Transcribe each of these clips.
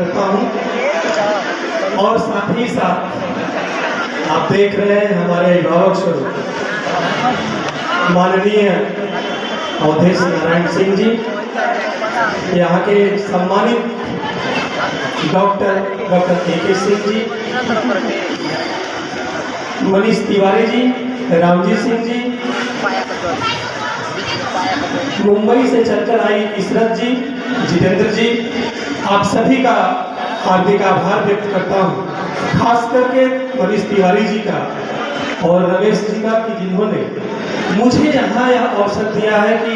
करता हूँ। और साथ ही साथ आप देख रहे हैं हमारे अभिभावक स्वरूप माननीय अवधेश नारायण सिंह जी, यहाँ के सम्मानित डॉक्टर के सिंह जी, मनीष तिवारी जी, रामजी सिंह जी, मुंबई से चलकर आई इशरत जी, जितेंद्र जी, आप सभी का हार्दिक आभार व्यक्त करता हूँ। खास करके मनीष तिवारी जी का और रमेश जी का कि जिन्होंने मुझे यहाँ यह अवसर दिया है कि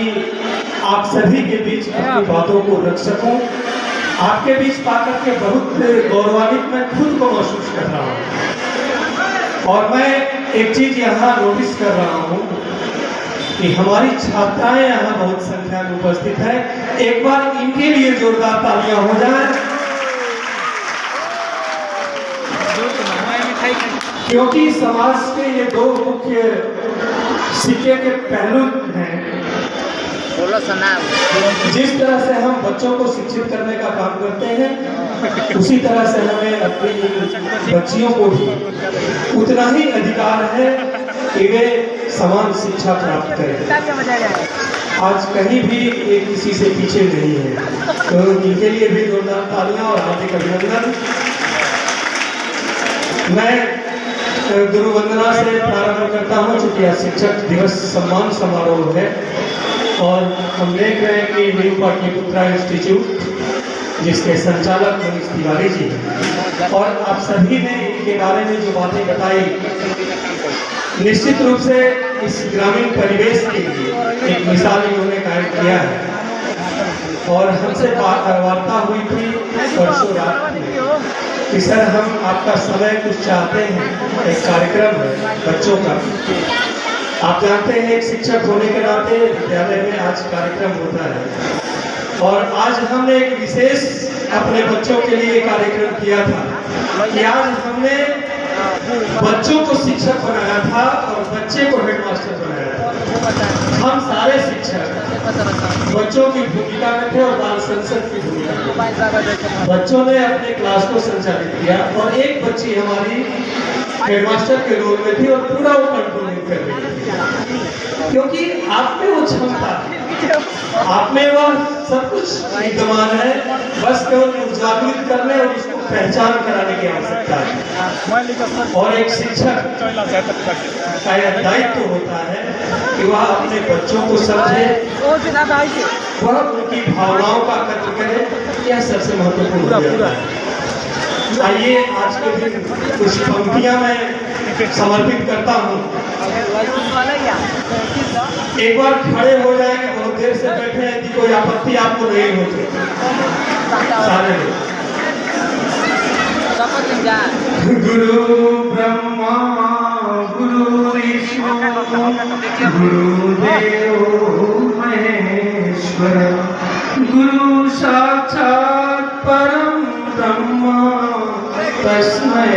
आप सभी के बीच अपनी बातों को रख सकूं। आपके बीच पाकर के बहुत गौरवान्वित मैं खुद को महसूस कर रहा हूँ। और मैं एक चीज यहाँ नोटिस कर रहा हूँ कि हमारी छात्राएं यहाँ बहुत संख्या में उपस्थित है। एक बार इनके लिए जोरदार तालियां हो जाएं, क्योंकि समाज के ये दो मुख्य सिक्के के पहलू हैं। जिस तरह से हम बच्चों को शिक्षित करने का काम करते हैं, उसी तरह से हमें अपनी बच्चियों को भी उतना ही अधिकार है कि वे समान शिक्षा प्राप्त करें। आज कहीं भी ये किसी से पीछे नहीं है, तो इनके लिए भी जोरदार तालियां और हार्दिक अभिनंदन। मैं गुरु वंदना से प्रारंभ करता हूं, चूंकि आज शिक्षक दिवस सम्मान समारोह है और हम देख रहे हैं कि न्यू पाटलिपुत्रा इंस्टीट्यूट जिसके संचालक मनीष तिवारी जी हैं, और आप सभी ने इनके बारे में जो बातें बताई, निश्चित रूप से इस ग्रामीण परिवेश के लिए एक मिसाल इन्होंने कायम किया है। और हमसे वार्ता हुई थी परसों रात में कि सर हम आपका समय कुछ चाहते हैं, एक कार्यक्रम है बच्चों का। आप जानते हैं एक शिक्षक होने के नाते विद्यालय में आज कार्यक्रम होता है, और आज हमने एक विशेष अपने बच्चों के लिए कार्यक्रम किया था कि आज हमने बच्चों को शिक्षक बनाया था और बच्चे को हेडमास्टर बनाया था। हम सारे शिक्षक बच्चों की भूमिका में थे और बाल संसद की भूमिका में। बच्चों ने अपने क्लास को संचालित किया और एक बच्ची हमारी हेडमास्टर के रोल में थी और पूरा वो कंट्रोलिंग कर रही थी, क्योंकि आप में वो क्षमता है, आप में वह सब कुछ विद्यमान है, बस केवल जागृत करने और इसको पहचान कराने की आवश्यकता है। और एक शिक्षक का यह दायित्व होता है कि वह अपने बच्चों को समझे, वह उनकी भावनाओं का कद्र करे, यह सबसे महत्वपूर्ण है। आइए आज के दिन कुछ पंक्तियां मैं समर्पित करता हूँ। एक बार खड़े हो जाएंगे, बहुत देर से बैठे हैं, यदि कोई आपत्ति आपको नहीं होती सारे गुरु ब्रह्मा गुरु विष्णु गुरुदेव महेश्वर गुरु साक्षात् परम ब्रह्म तस्मै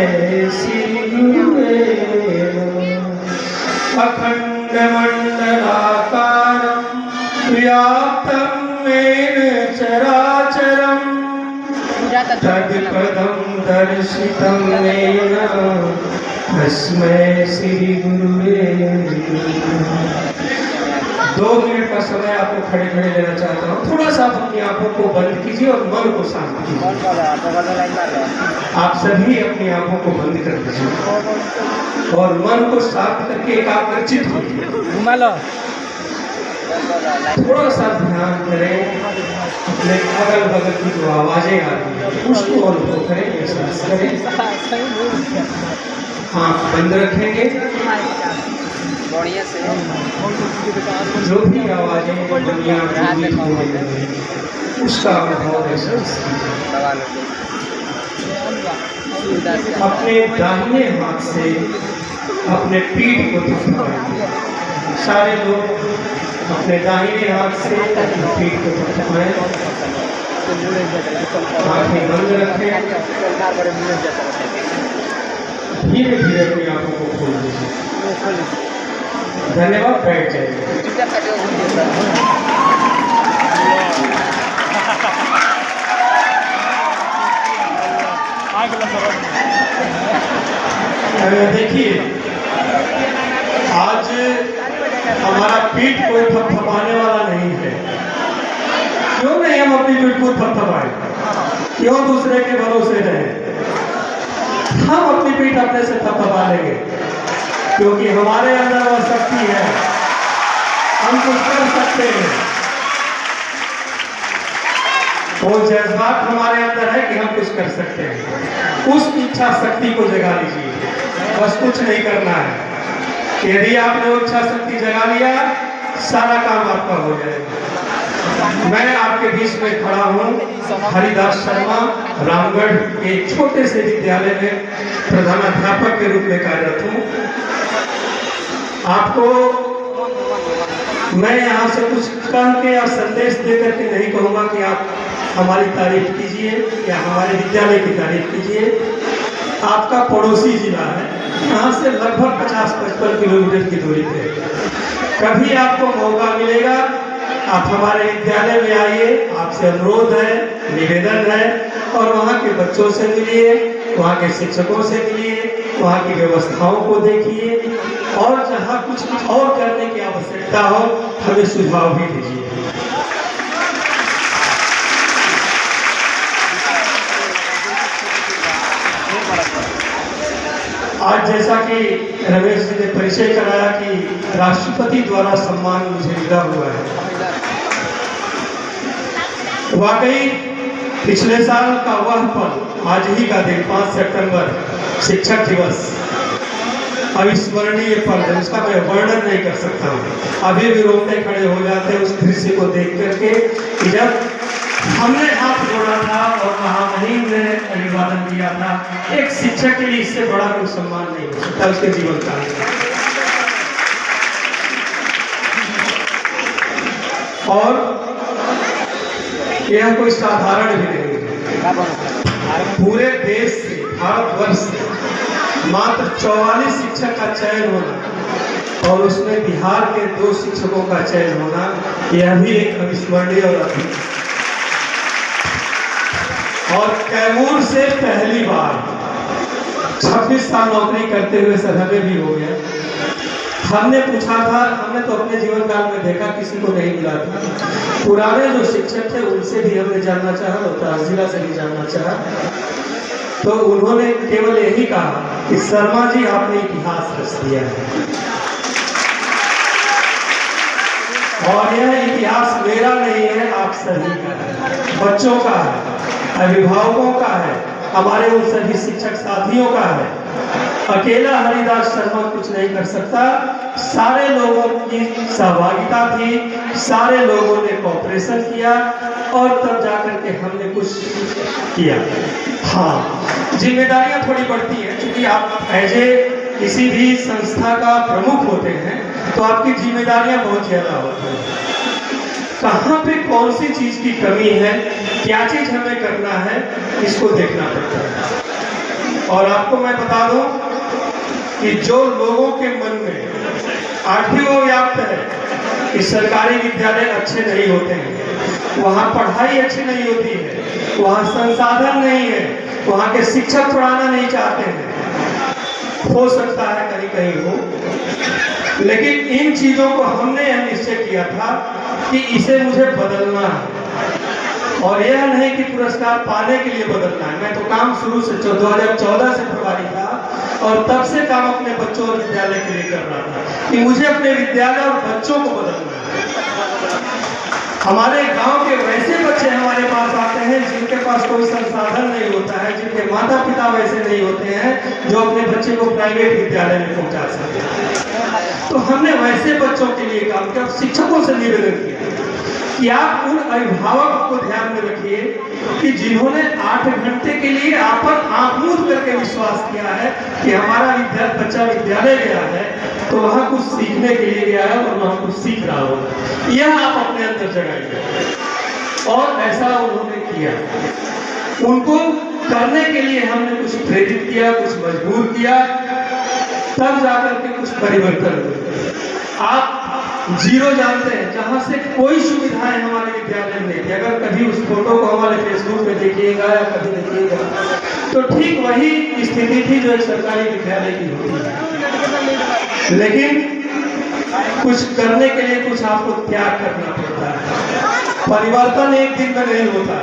श्री गुरुवे नमः। अखंड मंडलाकारं व्याप्तं येन चराचरं तत्पदं दर्शितं येन तस्मै श्री गुरुवे नमः। 2 मिनट का समय आपको खड़े खड़े लेना चाहता हूँ। थोड़ा सा अपनी आंखों को बंद कीजिए और मन को शांत कीजिए। आप सभी अपनी आंखों को बंद कर दीजिए और मन को शांत करके एकाग्रचित होइए। थोड़ा सा ध्यान करें, अपने अगल बगल की जो आवाजें आ रही है उसको अनुभव करें, एहसास करें। आँख बंद रखेंगे, जो भी आवाजें दुनिया में हो रही है उसका अनुभव एहसास कीजिए। अपने दाहिने हाथ से अपने पीठ को थपथपाएं। सारे लोग अपने दाहिने हाथ से अपने पीठ को थपथपाएं। आंखें बंद रखें, धीरे धीरे अपनी आंखों को खोल दीजिए। धन्यवाद, बैठ जाइए। देखिए, आज हमारा पीठ कोई थपथपाने वाला नहीं है। क्यों नहीं हम अपनी पीठ को थपथपाएं? क्यों दूसरे के भरोसे रहें? हम अपनी पीठ अपने से थपथपा लेंगे, क्योंकि हमारे अंदर वह शक्ति है, हम कुछ कर सकते हैं। वो जज्बात हमारे अंदर है कि हम कुछ कर सकते हैं। उस इच्छा शक्ति को जगा लीजिए, बस कुछ नहीं करना है। यदि आपने वो इच्छा शक्ति जगा लिया, सारा काम आपका हो जाएगा। मैं आपके बीच में खड़ा हूँ, हरिदास शर्मा, रामगढ़ के छोटे से विद्यालय में प्रधानाध्यापक के रूप में कार्यरत हूँ। आपको मैं यहाँ से कुछ कह के या संदेश दे करके नहीं कहूँगा कि आप हमारी तारीफ कीजिए या हमारे विद्यालय की तारीफ कीजिए। आपका पड़ोसी जिला है, यहाँ से लगभग 50-55 किलोमीटर की दूरी पे। कभी आपको मौका मिलेगा, आप हमारे विद्यालय में आइए, आपसे अनुरोध है, निवेदन है, और वहाँ के बच्चों से मिलिए, वहाँ के शिक्षकों से मिलिए, वहाँ की व्यवस्थाओं को देखिए, और जहाँ कुछ और करने की आवश्यकता हो हमें सुझाव भी दीजिए। आज जैसा कि रमेश जी ने परिचय कराया कि राष्ट्रपति द्वारा सम्मान मुझे मिला हुआ है, वाकई पिछले साल का वह पल, आज ही का दिन 5 सितंबर शिक्षक दिवस, अविस्मरणीय पल है। उसका मैं वर्णन नहीं कर सकता हूँ। अभी भी रोंगटे खड़े हो जाते हैं उस दृश्य को देख करके कि जब हमने हाथ जोड़ा था और महामहिम ने अभिवादन दिया था। एक शिक्षक के लिए इससे बड़ा कोई सम्मान नहीं हो सकता उसके जीवन काल में। और यह कोई साधारण भी नहीं है। पूरे देश से, भारतवर्ष से मात्र 44 शिक्षक का चयन होना और उसमें बिहार के 2 शिक्षकों का चयन होना, यह भी एक अविस्मरणीय और अद्भुत। और कैमूर से पहली बार 26 साल नौकरी करते हुए सर हमें भी हो गया। हमने पूछा था, हमने तो अपने जीवन काल में देखा किसी को नहीं मिला था। पुराने जो शिक्षक थे उनसे भी हमने जानना चाहा, रोहतास जिला से भी जानना चाहा, तो उन्होंने केवल यही कहा कि शर्मा जी आपने इतिहास रच दिया है। और यह इतिहास मेरा नहीं है, आप सभी का है, बच्चों का है, अभिभावकों का है, हमारे उन सभी शिक्षक साथियों का है। अकेला हरिदास शर्मा कुछ नहीं कर सकता, सारे लोगों की सहभागिता थी, सारे लोगों ने कोऑपरेशन किया और तब जाकर के हमने कुछ किया। हाँ, जिम्मेदारियां थोड़ी बढ़ती हैं, क्योंकि आप एज किसी भी संस्था का प्रमुख होते हैं तो आपकी जिम्मेदारियां बहुत ज्यादा होती हैं। कहाँ पे कौन सी चीज की कमी है, क्या चीज हमें करना है, इसको देखना पड़ता है। और आपको मैं बता दूं कि जो लोगों के मन में आज भी वो व्याप्त है कि सरकारी विद्यालय अच्छे नहीं होते हैं, वहाँ पढ़ाई अच्छी नहीं होती है, वहाँ संसाधन नहीं है, वहाँ के शिक्षक पढ़ाना नहीं चाहते हैं, हो सकता है कहीं कहीं हो, लेकिन इन चीजों को हमने यह निश्चय किया था कि इसे मुझे बदलना है। और यह नहीं कि पुरस्कार पाने के लिए बदलना है। मैं तो काम शुरू से 2014 से प्रभारी था और तब से काम अपने बच्चों और विद्यालय के लिए कर रहा था कि मुझे अपने विद्यालय और बच्चों को बदलना है। हमारे गांव के वैसे बच्चे हमारे पास आते हैं जिनके पास कोई संसाधन नहीं होता है, जिनके माता पिता वैसे नहीं होते हैं जो अपने बच्चे को प्राइवेट विद्यालय में पहुंचा सकते हैं। तो हमने वैसे बच्चों के लिए काम किया, शिक्षकों से निवेदन किया कि आप उन अभिभावक को ध्यान में रखिए कि जिन्होंने 8 घंटे के लिए आप पर आंख मूंद करके विश्वास किया है कि हमारा बच्चा विद्यालय गया है तो वहां कुछ सीखने के लिए गया है और वहां कुछ सीख रहा होगा, यह आप अपने अंदर जगाइए। और ऐसा उन्होंने किया। उनको करने के लिए हमने कुछ प्रेरित किया, कुछ मजबूर किया, तब जाकर के कुछ परिवर्तन हुए। आप जीरो जानते हैं, जहां से कोई सुविधाएं हमारे विद्यालय में नहीं थी। अगर कभी उस फोटो को हमारे फेसबुक पे देखिएगा या कभी देखिएगा तो ठीक वही स्थिति थी जो एक सरकारी विद्यालय की होती है, लेकिन कुछ करने के लिए कुछ आपको त्याग करना पड़ता है। परिवर्तन एक दिन में नहीं होता।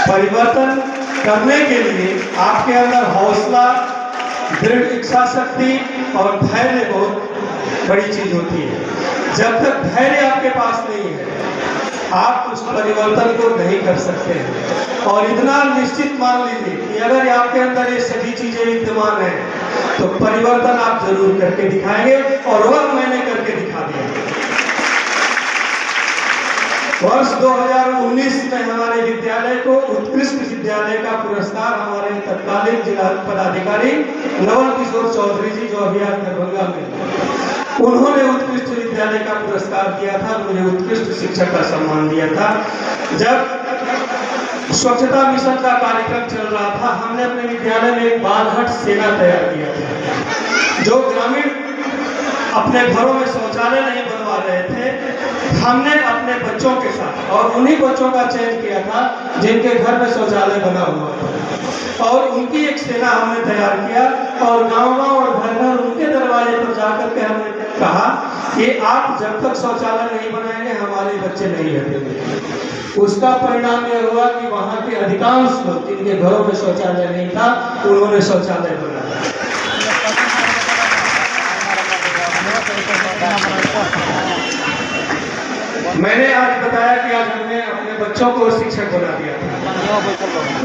परिवर्तन करने के लिए आपके अंदर हौसला, दृढ़ इच्छा शक्ति और धैर्य बहुत बड़ी चीज होती है। जब तक धैर्य आपके पास नहीं है, आप उस परिवर्तन को नहीं कर सकते हैं। और इतना निश्चित मान लीजिए कि अगर आपके अंदर ये सभी चीजें विद्यमान हैं तो परिवर्तन आप जरूर करके दिखाएंगे, और वह मैंने करके दिखा दिया। वर्ष 2019 में हमारे विद्यालय को उत्कृष्ट विद्यालय का पुरस्कार हमारे तत्कालीन जिला पदाधिकारी नवल किशोर चौधरी जी, जो अभी आज दरभंगा में, उन्होंने उत्कृष्ट विद्यालय का पुरस्कार दिया था, मुझे उत्कृष्ट शिक्षक का सम्मान दिया था। जब स्वच्छता मिशन का कार्यक्रम चल रहा था, हमने अपने विद्यालय में एक बाल हट सेना तैयार किया था। जो ग्रामीण अपने घरों में शौचालय नहीं बनवा रहे थे, हमने अपने बच्चों के साथ और उन्हीं बच्चों का चयन किया था जिनके घर में शौचालय बना हुआ था, और उनकी एक सेना हमने तैयार किया। और गांव-गांव और घर-घर उनके दरवाजे पर जाकर के हमने कहा कि आप जब तक शौचालय नहीं बनाएंगे हमारे बच्चे नहीं हटेंगे। उसका परिणाम यह हुआ कि वहां के अधिकांश लोग जिनके घरों में शौचालय नहीं था, उन्होंने शौचालय बनाया। मैंने आज बताया कि आज हमने अपने बच्चों को शिक्षक बना दिया था।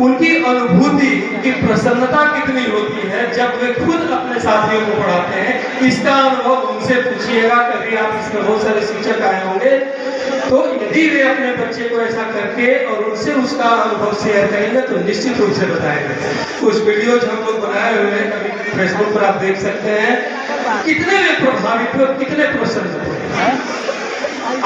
उनकी अनुभूति, उनकी प्रसन्नता कितनी होती है जब वे खुद अपने साथियों को पढ़ाते हैं। इसका अनुभव उनसे पूछिएगा, कभी आप इसमें बहुत सारे शिक्षक आए होंगे, तो यदि वे अपने बच्चे को ऐसा करके और उनसे उसका अनुभव शेयर करेंगे तो निश्चित रूप से बताएंगे। कुछ वीडियोज हम लोग बनाए हुए हैं, कभी फेसबुक पर आप देख सकते हैं, कितने वे प्रभावित हुए, कितने प्रसन्न हुए।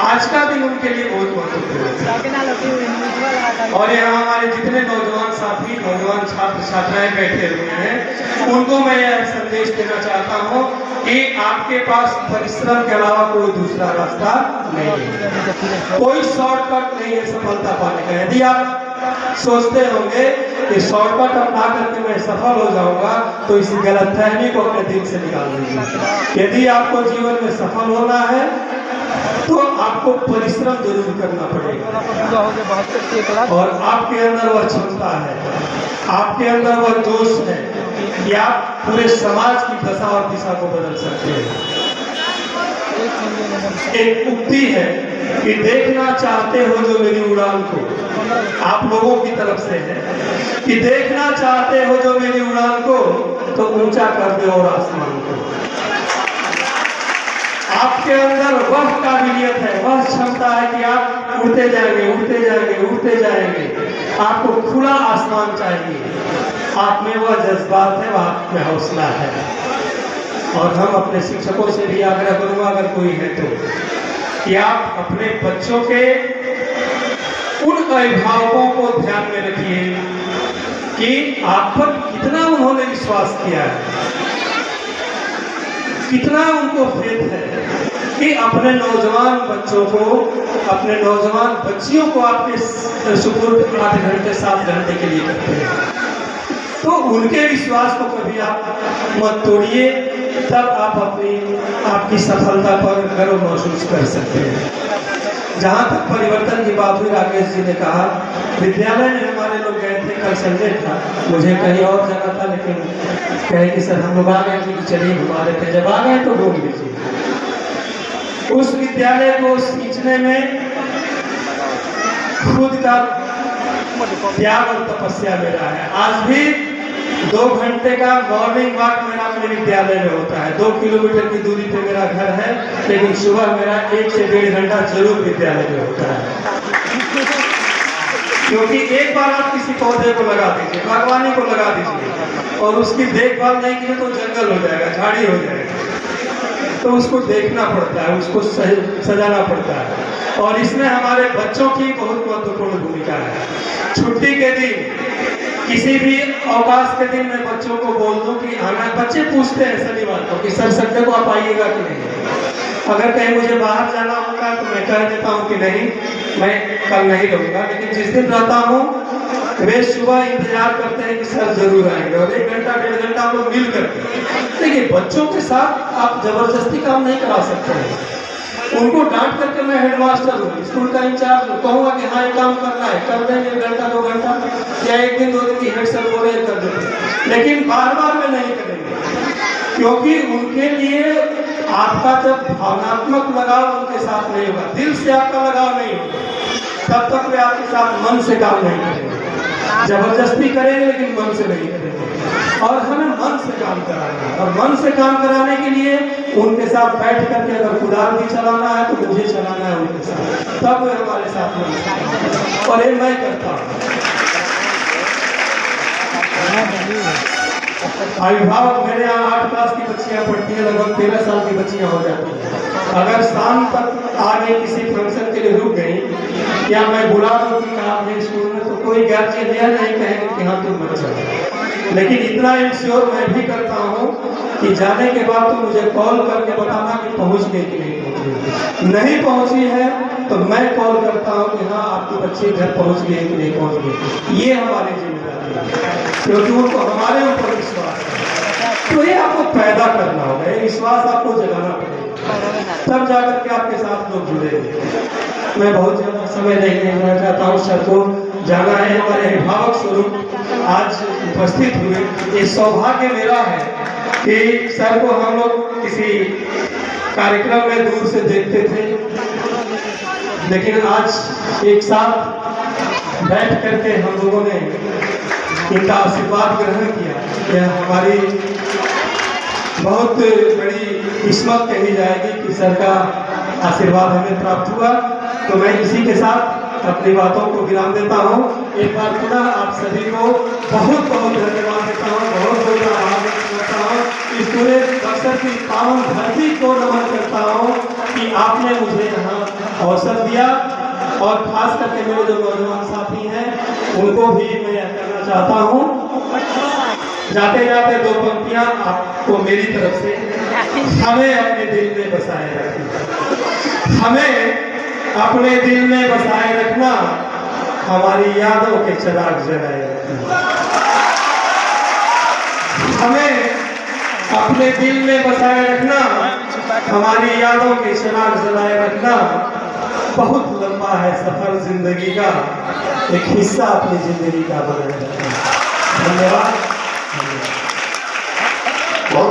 आज का दिन उनके लिए बहुत महत्वपूर्ण है। और यहाँ हमारे जितने नौजवान साथी, नौजवान छात्र छात्राएं बैठे हुए हैं, उनको मैं यह संदेश देना चाहता हूँ कि आपके पास परिश्रम के अलावा कोई दूसरा रास्ता नहीं है, कोई शॉर्टकट नहीं है सफलता पाने का। यदि आप सोचते होंगे कि शॉर्टकट अपना करके मैं सफल हो जाऊंगा, तो इस गलतफहमी को अपने दिल से निकाल दीजिए। यदि आपको जीवन में सफल होना है तो आपको परिश्रम जरूर करना पड़ेगा, और आपके अंदर वह क्षमता है, आपके अंदर वह जोश है कि आप पूरे समाज की दशा और दिशा को बदल सकते हैं। एक उक्ति है कि देखना चाहते हो जो मेरी उड़ान को, आप लोगों की तरफ से है कि देखना चाहते हो जो मेरी उड़ान को, तो ऊंचा कर दे और आसमान को। आपके अंदर वह काबिलियत है, वह क्षमता है कि आप उड़ते जाएंगे, उड़ते जाएंगे, उड़ते जाएंगे। आपको खुला आसमान चाहिए, आप में वह जज्बात है, वह आप में हौसला है। और हम अपने शिक्षकों से भी आग्रह करूंगा, अगर कोई है तो, कि आप अपने बच्चों के उन अभिभावकों को ध्यान में रखिए कि आप पर कितना उन्होंने विश्वास किया है, कितना उनको फेथ है कि अपने नौजवान बच्चों को, अपने नौजवान बच्चियों को आपके सुपुर्द 8 घंटे 7 घंटे के लिए करते हैं। तो उनके विश्वास को कभी आप मत तोड़िए, तब आप आपकी सफलता पर गर्व महसूस कर सकते हैं। जहाँ तक परिवर्तन की बात हुई, राकेश जी ने कहा विद्यालय में हमारे लोग गए थे, कल संडे था, मुझे कहीं और जाना था, लेकिन कहे कि सर हम लोग आ गए कि चलिए घुमा रहे थे। जब आ गए तो घूम लीजिए। उस विद्यालय को सींचने में खुद का त्याग और तपस्या मेरा है। आज भी 2 घंटे का मॉर्निंग वॉक मेरा अपने विद्यालय में होता है। 2 किलोमीटर की दूरी पे मेरा घर है, लेकिन सुबह मेरा 1 से 1.5 घंटा जरूर विद्यालय में होता है। क्योंकि एक बार आप किसी पौधे को लगा दीजिए, बागवानी को लगा दीजिए, और उसकी देखभाल नहीं की तो जंगल हो जाएगा, झाड़ी हो जाएगा। तो उसको देखना पड़ता है, उसको सजाना पड़ता है, और इसमें हमारे बच्चों की बहुत महत्वपूर्ण भूमिका है। छुट्टी के दिन, किसी भी अवकाश के दिन मैं बच्चों को बोल दूं कि आना। बच्चे पूछते हैं शनिवार को कि सर संडे को आप आइएगा कि नहीं। अगर कहीं मुझे बाहर जाना होगा तो मैं कह देता हूं कि नहीं, मैं कल नहीं रहूंगा। लेकिन जिस दिन रहता हूं वे सुबह इंतजार करते हैं कि सर जरूर आएंगे और 1 घंटा 1.5 घंटा हम लोग मिल करते। देखिए बच्चों के साथ आप जबरदस्ती काम नहीं करा सकते हैं। उनको डांट करके मैं हेडमास्टर हूँ, स्कूल का इंचार्ज हूँ, कहूँगा कि हाँ ये काम करना है, कर देंगे 1 घंटा 2 घंटा, या 1 दिन 2 दिन की हेड सर बोले कर देंगे, लेकिन बार बार में नहीं करेंगे। क्योंकि उनके लिए आपका जब भावनात्मक लगाव उनके साथ नहीं होगा, दिल से आपका लगाव नहीं होगा, तब तक वे आपके साथ मन से काम नहीं करेंगे। जबरदस्ती करेंगे लेकिन मन से नहीं करेंगे। और हमें मन से काम कराना है, और मन से काम कराने के लिए उनके साथ बैठ करके अगर कुदाल भी चलाना है तो मुझे चलाना है उनके साथ, तब वे हमारे साथ में, और ये मैं करता हूँ। अभिभावक मेरे यहाँ 8 क्लास की बच्चियाँ पढ़ती हैं, लगभग 13 साल की बच्चियाँ हो जाती हैं। अगर शाम तक आगे किसी फंक्शन के लिए रुक गई या मैं बुला दूँ कि आप स्कूल में, तो कोई गार्जियन यह नहीं कहेंगे कि हाँ तुम मत जाओ। लेकिन इतना इंश्योर मैं भी करता हूँ कि जाने के बाद तो मुझे कॉल करके बताना कि पहुँच गई कि नहीं पहुँची। नहीं पहुँची है तो मैं कॉल करता हूँ कि हाँ आपकी बच्ची घर पहुँच गई कि नहीं पहुँच गई। ये हमारी जिम्मेदारी है, क्योंकि उनको हमारे ऊपर विश्वास है। तो ये आपको पैदा करना होगा, ये विश्वास आपको जगाना पड़ेगा, तब जाकर के आपके साथ लोग जुड़ेंगे। मैं बहुत ज़्यादा समय नहीं लेना चाहता हूँ, सर को जाना है। हमारे अभिभावक स्वरूप आज उपस्थित हुए, ये सौभाग्य मेरा है कि सर को हम लोग किसी कार्यक्रम में दूर से देखते थे, लेकिन आज एक साथ बैठ करके हम लोगों ने इनका आशीर्वाद ग्रहण किया। यह हमारी बहुत बड़ी किस्मत कही जाएगी कि सर का आशीर्वाद हमें प्राप्त हुआ। तो मैं इसी के साथ अपनी बातों को विराम देता हूँ। एक बार पुनः आप सभी को बहुत बहुत धन्यवाद देता हूँ, बहुत बहुत आभार व्यक्त करता हूँ। इस पूरे बक्सर की पावन धरती को नमन करता हूँ कि आपने मुझे यहाँ अवसर दिया, और खास करके मेरे जो नौजवान साथी हैं उनको भी मैं यह कहना चाहता हूँ, जाते जाते 2 पंक्तियाँ आपको मेरी तरफ से। हमें अपने दिल में बसाए रखना, हमें अपने दिल में बसाए रखना, हमारी यादों के चिराग जलाए रखना। हमें अपने दिल में बसाए रखना, हमारी यादों के चिराग जलाए रखना। बहुत लंबा है सफर जिंदगी का, एक हिस्सा अपनी जिंदगी का बनाए रखना। धन्यवाद।